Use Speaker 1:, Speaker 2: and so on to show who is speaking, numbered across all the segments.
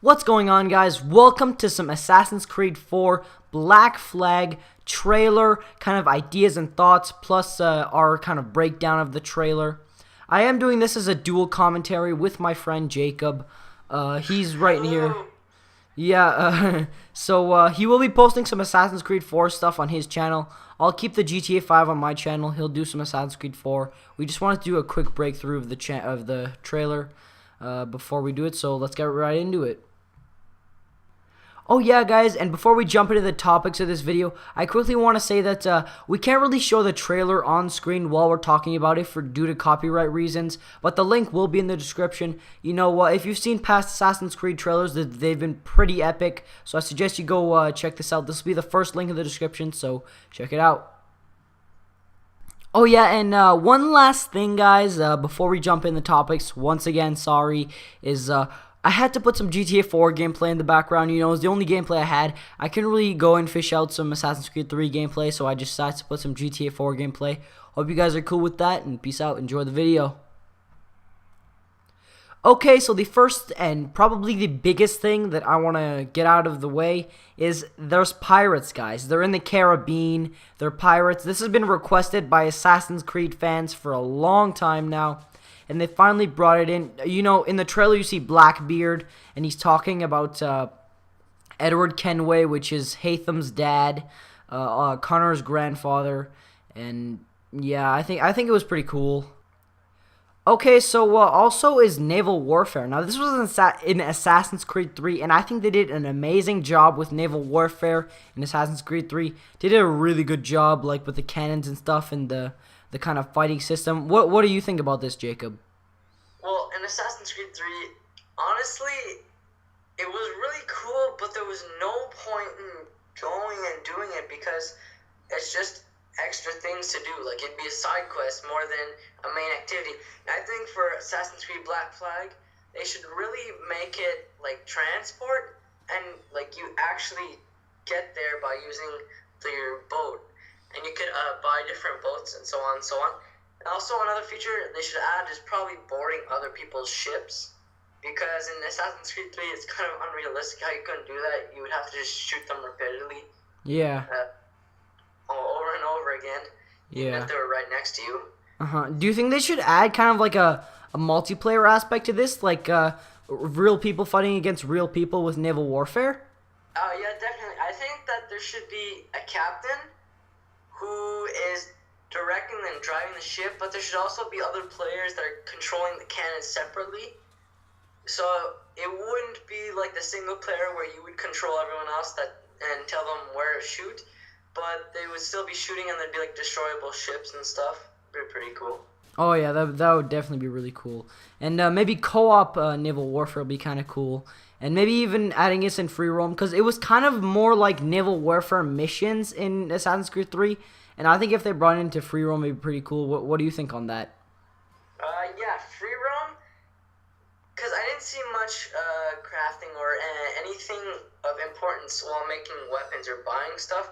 Speaker 1: What's going on, guys? Welcome to some Assassin's Creed 4 Black Flag trailer kind of ideas and thoughts, plus our kind of breakdown of the trailer. I am doing this as a dual commentary with my friend Jacob. He's right in here. Yeah, so he will be posting some Assassin's Creed 4 stuff on his channel. I'll keep the GTA 5 on my channel. He'll do some Assassin's Creed 4. We just wanted to do a quick breakthrough of the trailer before we do it, so let's get right into it. Oh yeah, guys, and before we jump into the topics of this video, I quickly want to say that we can't really show the trailer on screen while we're talking about it due to copyright reasons, but the link will be in the description. You know, if you've seen past Assassin's Creed trailers, they've been pretty epic, so I suggest you go check this out. This will be the first link in the description, so check it out. Oh yeah, and one last thing, guys, before we jump in the topics, once again, sorry, is I had to put some GTA 4 gameplay in the background. You know, it was the only gameplay I had. I couldn't really go and fish out some Assassin's Creed 3 gameplay, so I just decided to put some GTA 4 gameplay. Hope you guys are cool with that, and peace out. Enjoy the video. Okay, so the first and probably the biggest thing that I want to get out of the way is there's pirates, guys. They're in the Caribbean. They're pirates. This has been requested by Assassin's Creed fans for a long time now, and they finally brought it in. You know, in the trailer you see Blackbeard, and he's talking about Edward Kenway, which is Haytham's dad, Connor's grandfather, and yeah, I think it was pretty cool. Okay, so also is naval warfare. Now, this was in Assassin's Creed 3, and I think they did an amazing job with naval warfare in Assassin's Creed 3. They did a really good job, like, with the cannons and stuff and the kind of fighting system. What do you think about this, Jacob?
Speaker 2: Well, in Assassin's Creed 3, honestly, it was really cool, but there was no point in going and doing it because it's just extra things to do. Like, it'd be a side quest more than a main activity. And I think for Assassin's Creed Black Flag, they should really make it like transport, and like you actually get there by using your boat, and you could buy different boats and so on and so on. And also another feature they should add is probably boarding other people's ships, because in Assassin's Creed 3 it's kind of unrealistic how you couldn't do that. You would have to just shoot them repeatedly.
Speaker 1: Yeah.
Speaker 2: Over and over again. Even if they were right next to you.
Speaker 1: Do you think they should add kind of like a multiplayer aspect to this, like real people fighting against real people with naval warfare?
Speaker 2: Yeah, definitely. I think that there should be a captain who is directing and driving the ship, but there should also be other players that are controlling the cannons separately. So it wouldn't be like the single player where you would control everyone else and tell them where to shoot, but they would still be shooting, and there'd be like destroyable ships and stuff. It'd be pretty cool.
Speaker 1: Oh yeah, that would definitely be really cool. And maybe co-op naval warfare would be kind of cool. And maybe even adding this in free roam, because it was kind of more like naval warfare missions in Assassin's Creed 3. And I think if they brought it into free roam, it'd be pretty cool. What do you think on that?
Speaker 2: Yeah, free roam, because I didn't see much crafting or anything of importance while making weapons or buying stuff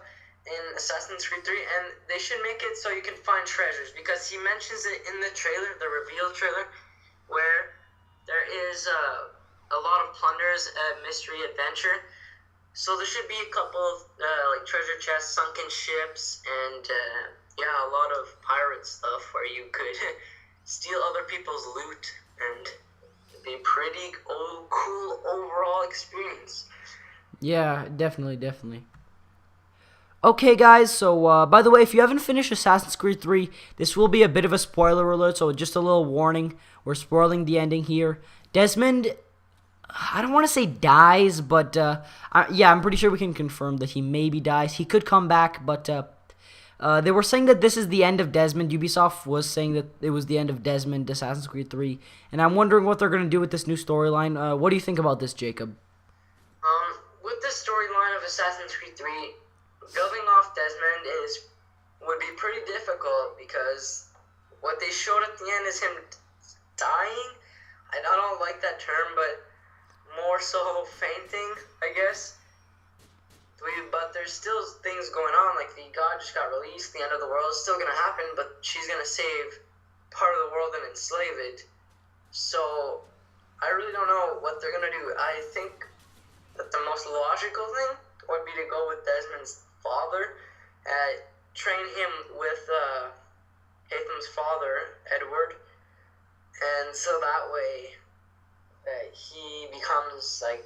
Speaker 2: in Assassin's Creed 3, and they should make it so you can find treasures, because he mentions it in the trailer, the reveal trailer, where there is a lot of plunders at Mystery Adventure. So there should be a couple of like treasure chests, sunken ships, and yeah, a lot of pirate stuff where you could steal other people's loot, and it'd be pretty cool overall experience.
Speaker 1: Yeah, definitely. Okay, guys, so by the way, if you haven't finished Assassin's Creed 3, this will be a bit of a spoiler alert, so just a little warning. We're spoiling the ending here. Desmond, I don't want to say dies, but yeah, I'm pretty sure we can confirm that he maybe dies. He could come back, but they were saying that this is the end of Desmond. Ubisoft was saying that it was the end of Desmond, Assassin's Creed 3, and I'm wondering what they're going to do with this new storyline. What do you think about this, Jacob?
Speaker 2: With the storyline of Assassin's Creed 3, building off Desmond would be pretty difficult, because what they showed at the end is him dying. I don't like that term, but more so fainting, I guess. But there's still things going on, like the god just got released, the end of the world is still going to happen, but she's going to save part of the world and enslave it. So I really don't know what they're going to do. I think most logical thing would be to go with Desmond's father, train him with Haytham's father, Edward, and so that way he becomes, like,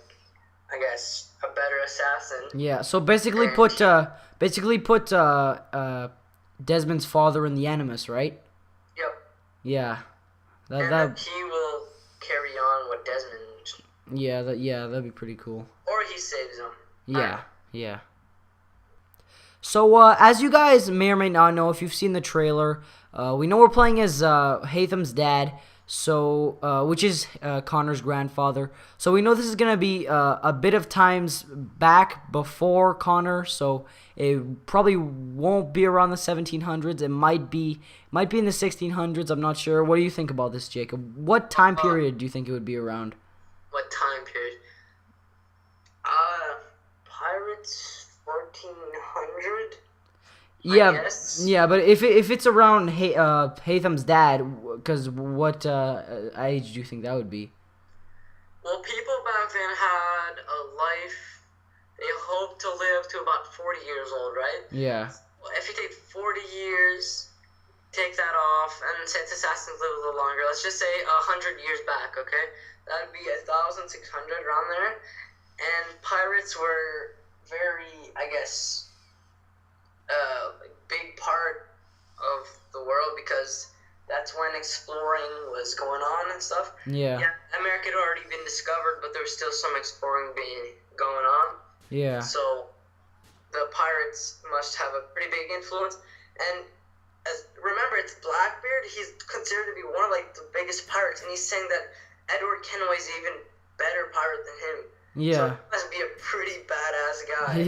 Speaker 2: I guess, a better assassin.
Speaker 1: Yeah. So basically, put Desmond's father in the Animus, right?
Speaker 2: Yep.
Speaker 1: Yeah.
Speaker 2: And then he will carry on what Desmond.
Speaker 1: Yeah. That'd be pretty cool.
Speaker 2: Or he saves him.
Speaker 1: Yeah. Yeah. So, as you guys may or may not know, if you've seen the trailer, we know we're playing as Haytham's dad, so which is Connor's grandfather. So we know this is gonna be a bit of times back before Connor, so it probably won't be around the 1700s. It might be in the 1600s. I'm not sure. What do you think about this, Jacob? What time period do you think it would be around?
Speaker 2: What time period? Pirates 1400.
Speaker 1: Yeah, but if it's around Haytham's dad, because what age do you think that would be?
Speaker 2: Well, people back then had a life. They hoped to live to about 40 years old, right?
Speaker 1: Yeah.
Speaker 2: Well, if you take 40 years, take that off, and since assassins live a little longer, let's just say 100 years back, okay? That would be 1,600 around there. And pirates were very, I guess, big part of the world because that's when exploring was going on and stuff.
Speaker 1: Yeah.
Speaker 2: America had already been discovered, but there was still some exploring going on.
Speaker 1: Yeah.
Speaker 2: So the pirates must have a pretty big influence. And remember, it's Blackbeard. He's considered to be one of, like, the biggest pirates, and he's saying that Edward Kenway's an even better pirate than him.
Speaker 1: Yeah.
Speaker 2: So he must be a pretty badass guy.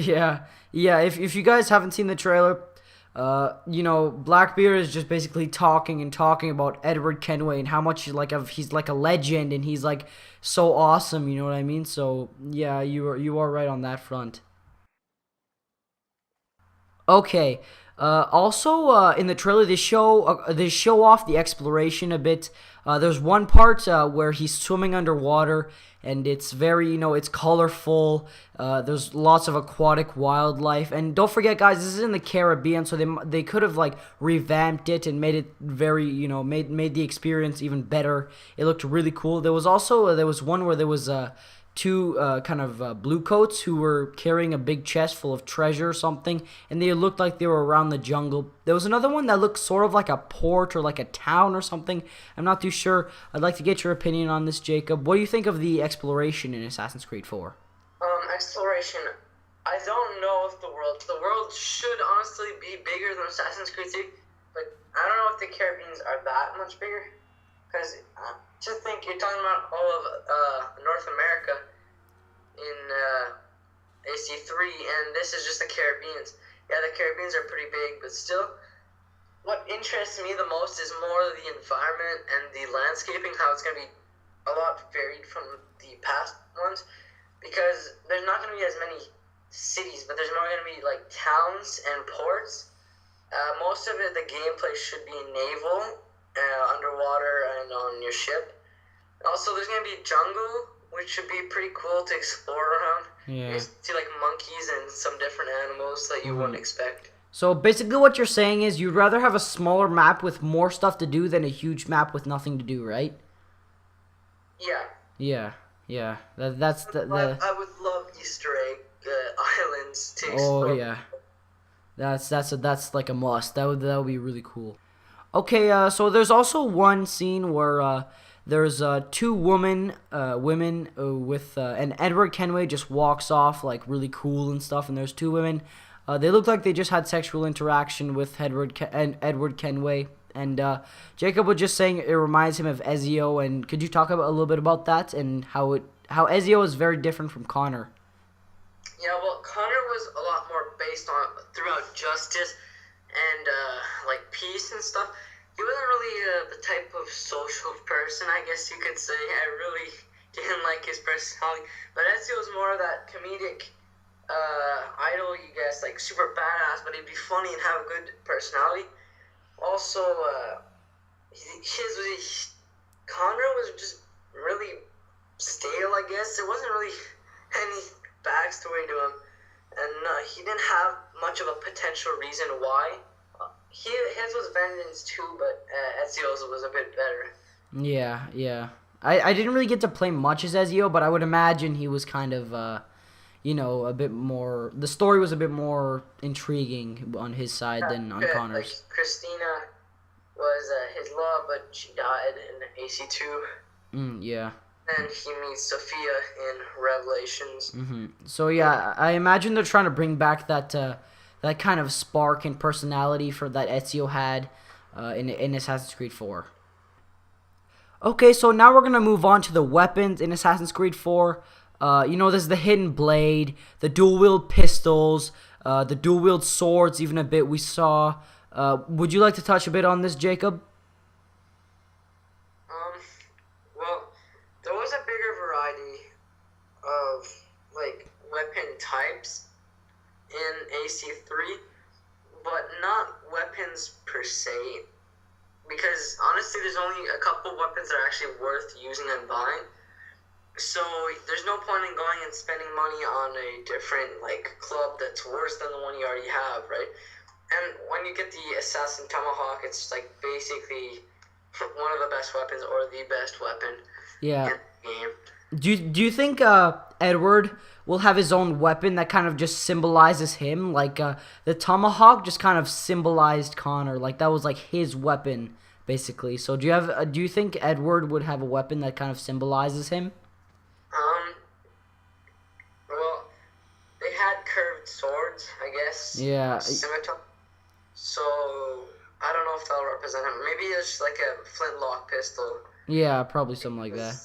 Speaker 1: Yeah. If you guys haven't seen the trailer, Blackbeard is just basically talking about Edward Kenway and how much he's like a legend and he's like so awesome. You know what I mean? So yeah, you are right on that front. Okay. Also, in the trailer, they show off the exploration a bit. There's one part where he's swimming underwater, and it's very, it's colorful. There's lots of aquatic wildlife, and don't forget, guys, this is in the Caribbean, so they could have like revamped it and made it very, made the experience even better. It looked really cool. There was one where there was two blue coats who were carrying a big chest full of treasure or something, and they looked like they were around the jungle. There was another one that looked sort of like a port or like a town or something. I'm not too sure. I'd like to get your opinion on this, Jacob. What do you think of the exploration in Assassin's Creed 4?
Speaker 2: Exploration. I don't know if the world should honestly be bigger than Assassin's Creed 3, but I don't know if the Caribbeans are that much bigger, because to think you're talking about all of North America in AC3, and this is just the Caribbeans. Yeah, the Caribbeans are pretty big, but still, what interests me the most is more the environment and the landscaping, how it's going to be a lot varied from the past ones, because there's not going to be as many cities, but there's more going to be like towns and ports. Most of it, the gameplay should be naval, underwater, and on your ship. Also, there's going to be a jungle, which should be pretty cool to explore around.
Speaker 1: Yeah.
Speaker 2: You see like monkeys and some different animals that you wouldn't expect.
Speaker 1: So basically what you're saying is you'd rather have a smaller map with more stuff to do than a huge map with nothing to do, right?
Speaker 2: Yeah.
Speaker 1: Yeah. That's the
Speaker 2: I would love Easter egg islands to
Speaker 1: Oh
Speaker 2: explore.
Speaker 1: yeah. That's like a must. That would be really cool. Okay, so there's also one scene where there's two women with and Edward Kenway just walks off like really cool and stuff, and there's two women. They look like they just had sexual interaction with Edward Kenway, and Jacob was just saying it reminds him of Ezio. And could you talk a little bit about that and how Ezio is very different from Connor?
Speaker 2: Yeah, well, Connor was a lot more based on throughout justice and like peace and stuff. He wasn't really the type of social person, I guess you could say. I really didn't like his personality. But Ezio was more of that comedic idol, you guess, like super badass, but he'd be funny and have a good personality. Also, Connor was just really stale, I guess. There wasn't really any backstory to him, and he didn't have much of a potential reason why. His was vengeance too, but Ezio's was a bit better.
Speaker 1: Yeah, yeah. I didn't really get to play much as Ezio, but I would imagine he was kind of, a bit more. The story was a bit more intriguing on his side than on Connor's.
Speaker 2: Like Christina was his love, but she died in AC2.
Speaker 1: Yeah.
Speaker 2: And he meets Sophia in Revelations.
Speaker 1: So yeah, I imagine they're trying to bring back that kind of spark and personality for that Ezio had in Assassin's Creed 4. Okay, so now we're gonna move on to the weapons in Assassin's Creed 4. There's the hidden blade, the dual-wield pistols, the dual-wield swords, even a bit we saw. Would you like to touch a bit on this, Jacob?
Speaker 2: Well, there was a bigger variety of, weapon types in AC3, but not weapons per se, because honestly there's only a couple weapons that are actually worth using and buying, so there's no point in going and spending money on a different club that's worse than the one you already have, right? And when you get the Assassin Tomahawk, it's basically one of the best weapons or the best weapon in the game.
Speaker 1: Do you think Edward will have his own weapon that kind of just symbolizes him? The Tomahawk just kind of symbolized Connor, that was his weapon basically. So do you think Edward would have a weapon that kind of symbolizes him?
Speaker 2: Well, they had curved swords, I guess.
Speaker 1: Yeah.
Speaker 2: Scimitar. So I don't know if that'll represent him. Maybe it's like a flintlock pistol.
Speaker 1: Yeah, probably something like that.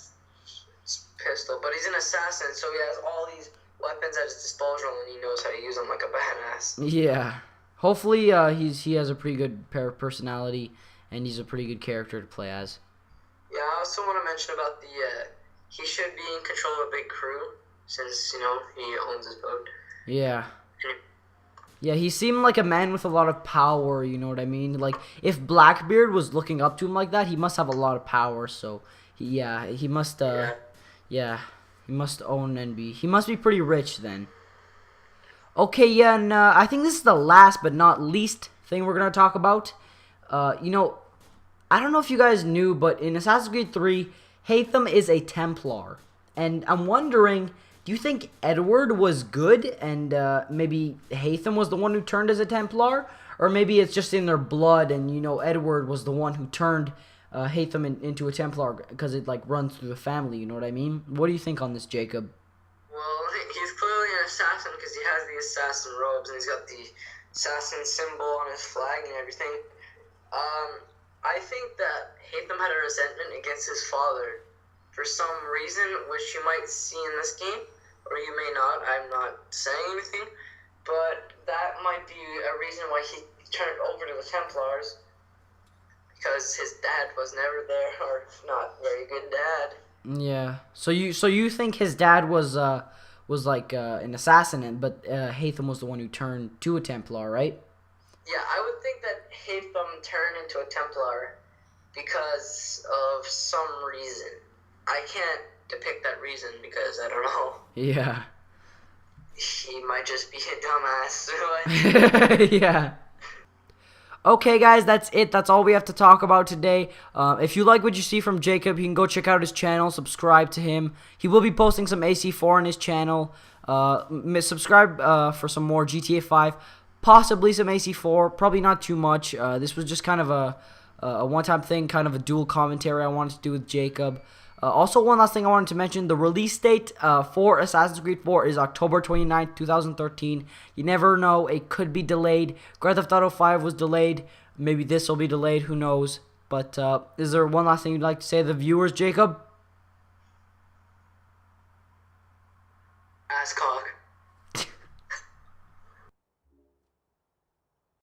Speaker 2: Pistol, but he's an assassin, so he has all these weapons at his disposal, and he knows how to use them like a badass.
Speaker 1: Yeah. Hopefully, he has a pretty good personality, and he's a pretty good character to play as.
Speaker 2: Yeah, I also want to mention about he should be in control of a big crew, since, he owns his boat.
Speaker 1: Yeah. Yeah, he seemed like a man with a lot of power, you know what I mean? If Blackbeard was looking up to him like that, he must have a lot of power, so, he must, Yeah, he must own and he must be pretty rich then. Okay, yeah, and I think this is the last but not least thing we're going to talk about. I don't know if you guys knew, but in Assassin's Creed 3, Haytham is a Templar. And I'm wondering, do you think Edward was good and maybe Haytham was the one who turned as a Templar? Or maybe it's just in their blood and, Edward was the one who turned Haytham into a Templar because it runs through the family, you know what I mean? What do you think on this, Jacob?
Speaker 2: Well, he's clearly an assassin because he has the assassin robes and he's got the assassin symbol on his flag and everything. I think that Haytham had a resentment against his father for some reason, which you might see in this game, or you may not. I'm not saying anything, but that might be a reason why he turned over to the Templars. Because his dad was never there, or not very good dad.
Speaker 1: Yeah. So you think his dad was an assassin, but Haytham was the one who turned to a Templar, right?
Speaker 2: Yeah, I would think that Haytham turned into a Templar because of some reason. I can't depict that reason because I don't know.
Speaker 1: Yeah.
Speaker 2: He might just be a dumbass.
Speaker 1: Yeah. Okay, guys, that's it. That's all we have to talk about today. If you like what you see from Jacob, you can go check out his channel, subscribe to him. He will be posting some AC4 on his channel. Subscribe for some more GTA 5, possibly some AC4, probably not too much. This was just kind of a one-time thing, kind of a dual commentary I wanted to do with Jacob. Also, one last thing I wanted to mention, the release date for Assassin's Creed 4 is October 29th, 2013. You never know, it could be delayed. Grand Theft Auto 5 was delayed. Maybe this will be delayed, who knows. But is there one last thing you'd like to say to the viewers, Jacob?